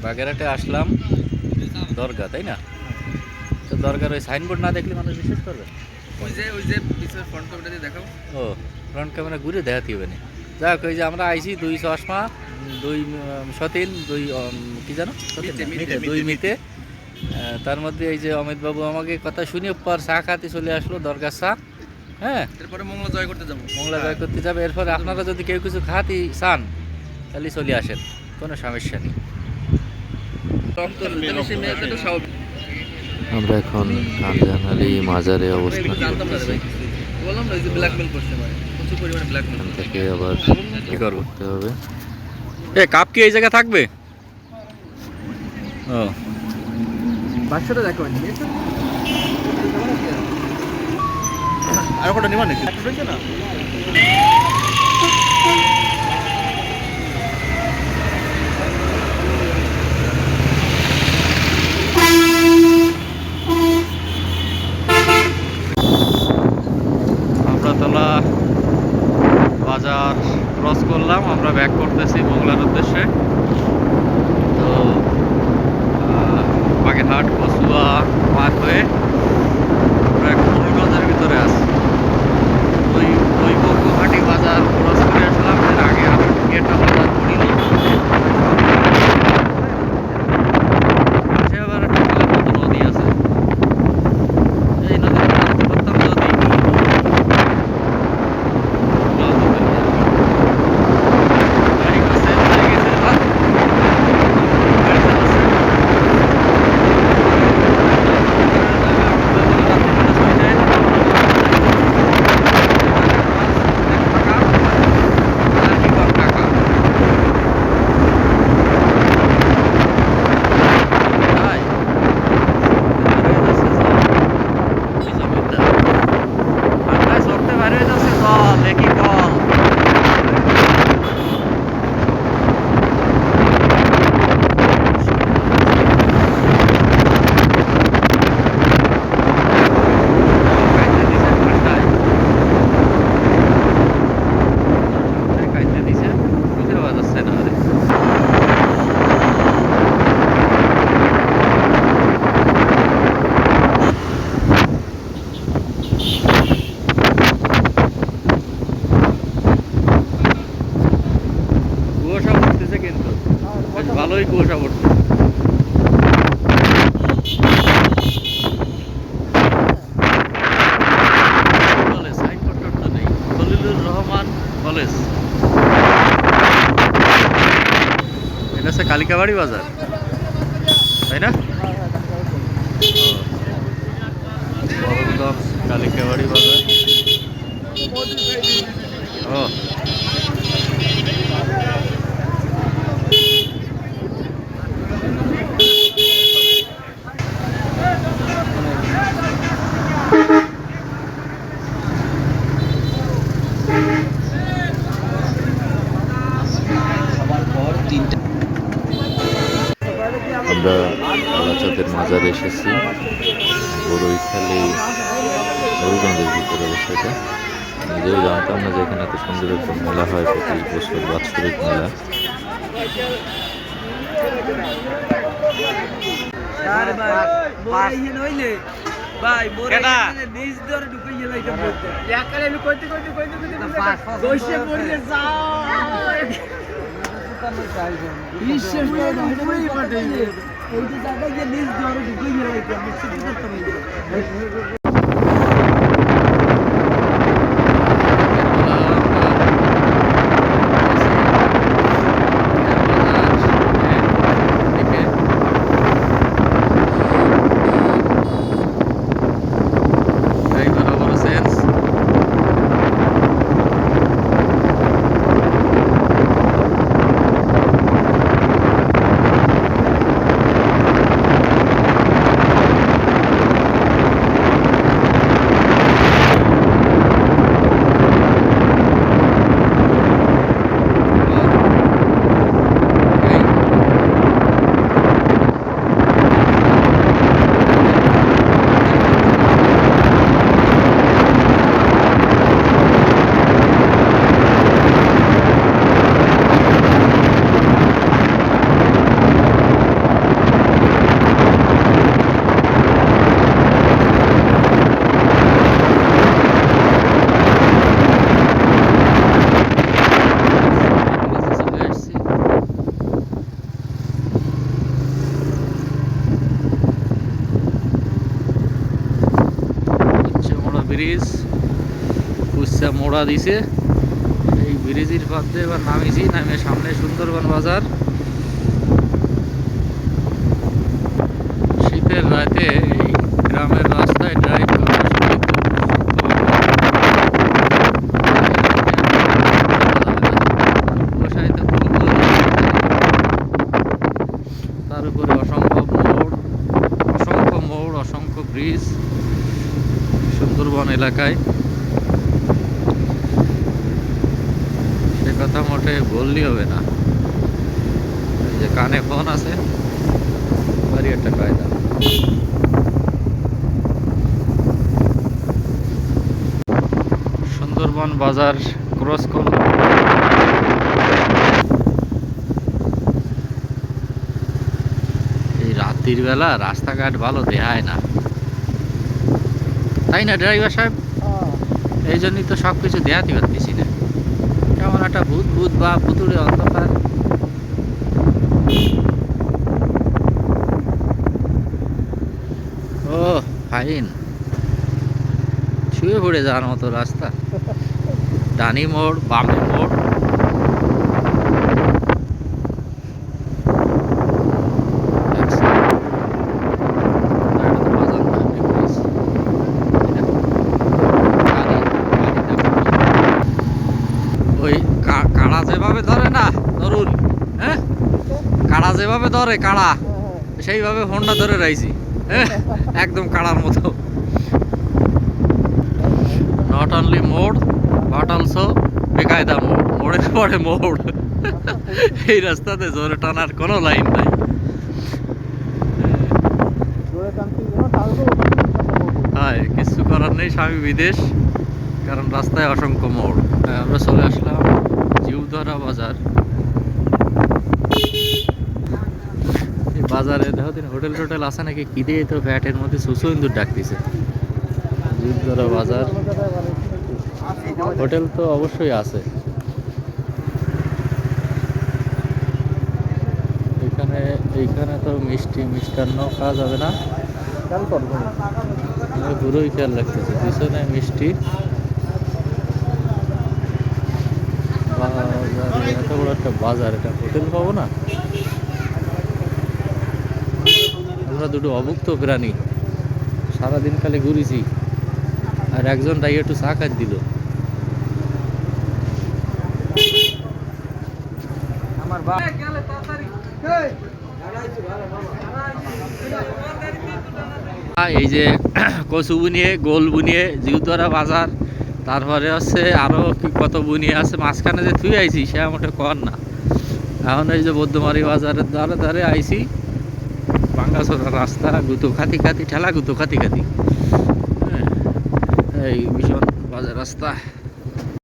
বাগেরহাটে আসলাম দরগা, তাই না? তো দরগার ওই সাইনবোর্ড না দেখলে মানুষ বিশ্বাস করবে? ওই যে পিছনের ফ্রন্ট ক্যামেরা দিয়ে দেখাও। ও, ফ্রন্ট ক্যামেরা ঘুরে দেখাতে হবে না। যাক, ওই যে আমরা আইছি 2 চশমা, 2 সতীন, 2 কি জানো, দুই মিতে। তার মধ্যে এই যে অমিত বাবু আমাকে কথা শুনে পর চা খাতে চলে আসলো, দরগার চা। হ্যাঁ, এরপরে মংলা জয় করতে যাবো। মংলা জয় করতে যাবে। এরপরে আপনারা যদি কেউ কিছু খাতে চান তাহলে চলে আসেন, কোনো সমস্যা নেই। আমরা এখন কানজান আলী মাজারে অবস্থান করতেছি। বললাম না, এই যে ব্ল্যাকমেল করছে, মানে প্রচুর পরিমাণে ব্ল্যাকমেল। এখান থেকে আবার কি করতে হবে? এ কাপ কি এই জায়গায় থাকবে? ও, বাক্সটা দেখো, আর কোটা নিবা নাকি? না, আমরাতলা বাজার ক্রস করলাম, আমরা ব্যাক করতেছি মোংলার উদ্দেশ্যে। তো বাগেরহাট কচুয়া পার হয়ে আমরা এখন মোড়লগঞ্জের ভিতরে আছি। ওই বঙ্গহাটি বাজার ক্রস করে আসলাম, এর আগে আরো একটা বাজার পড়িল। পাশে আবার একটা বিলের মতো নদী আছে, এই নদীতে মাঝে করতাম যদি কুয়াশা পড়তেছে, কিন্তু বেশ ভালোই কুয়াশা পড়ছে। কলেজ সাইনবোর্ড তো নেই, খলিলুর রহমান কলেজ। এটা হচ্ছে কালিকাবাড়ি বাজার, তাই না? বরগঞ্জ কালিকাবাড়ি বাজার। ও, আমরা কালাচাঁদের মাজারে এসেছি, বড়ইখালি মরুগঞ্জের ভিতরে অবস্থিত। নিজেও জানতাম না যে এখানে এত সুন্দর একটা মেলা হয়, প্রতি বছর বাৎসরিক মেলা। ব্রিজ কুচ্চা মোড়া দিছে। এই ব্রিজের পথে এবার নামিছি, নামে সামনে সুন্দরবন বাজার। শীতের রাতে এই গ্রামের রাস্তায় ড্রাইভ করা আসলে খুব কুয়াশায় তো খুব ভালো লাগে। তার উপরে অসংখ্য মোড়, অসংখ্য ব্রিজ সুন্দরবন এলাকায়। সে কথা মোটে বললেই হবে না। এই যে কানে ফোন আছে, বাড়ি একটা কায়দা। সুন্দরবন বাজার ক্রস করল। এই রাত্রির বেলা রাস্তাঘাট ভালো দেখায় না, তাই না ড্রাইভার সাহেব? এই জন্যই তো সব কিছু দেখাতে পারতেছি না, কেমন একটা ভূত ভূত বা ভুতুড়ে অন্ধকার। ও ফাইন, শুয়ে পড়ে যাওয়ার মতো রাস্তা। ডানি মোড়, বামে মোড়, ওই কাড়া যেভাবে ধরে না ধরুন, হ্যাঁ কাড়া যেভাবে ধরে কাড়া, সেইভাবে হোন্ডা ধরে রাইছি, হ্যাঁ একদম কাড়ার মতো। নট অনলি মোড় বাট অলসো বেকায়দা মোড়, মোড়ের পরে মোড়। এই রাস্তাতে জোরে টানার কোনো লাইন নাই। হ্যাঁ কিছু করার নেই, স্বামী বিদেশ, কারণ রাস্তায় অসংখ্য মোড়। আমরা চলে আসলাম জিউধরা বাজার। এই বাজারে দেখো দিন হোটেল টোটেল আছে নাকি, কি দিয়ে তো ফ্যাটের মধ্যে সুসু ইন্দুর ডাকতেছে। জিউধরা বাজার, হোটেল তো অবশ্যই আছে এখানে। এইখানে তো মিষ্টান্ন খাওয়া যাবে না, পুরোই খেয়াল রাখতেছে। পিছনে মিষ্টি বাজার, এত বড় একটা বাজার, এটা হোটেল পাবো না আমরা? দুটো অভুক্ত প্রাণী, সারাদিন খালি ঘুরেছি, আর একজন তাই একটু চা খাই দিল। এই যে কচু বুনিয়ে, গোল বুনিয়ে, জিউধরা বাজার, তারপরে হচ্ছে আরো কি কত বুনিয়ে আছে, মাঝখানে যে তুই আইছি সে মোটে কর না। এখন এই যে বৌদ্ধমারি বাজারের ধারে ধারে আইছি, ভাঙ্গাচোরা রাস্তা, গুতো খাতি খাতি ঠেলা, গুতো খাতি খাতি, এই ভীষণ বাজার রাস্তা।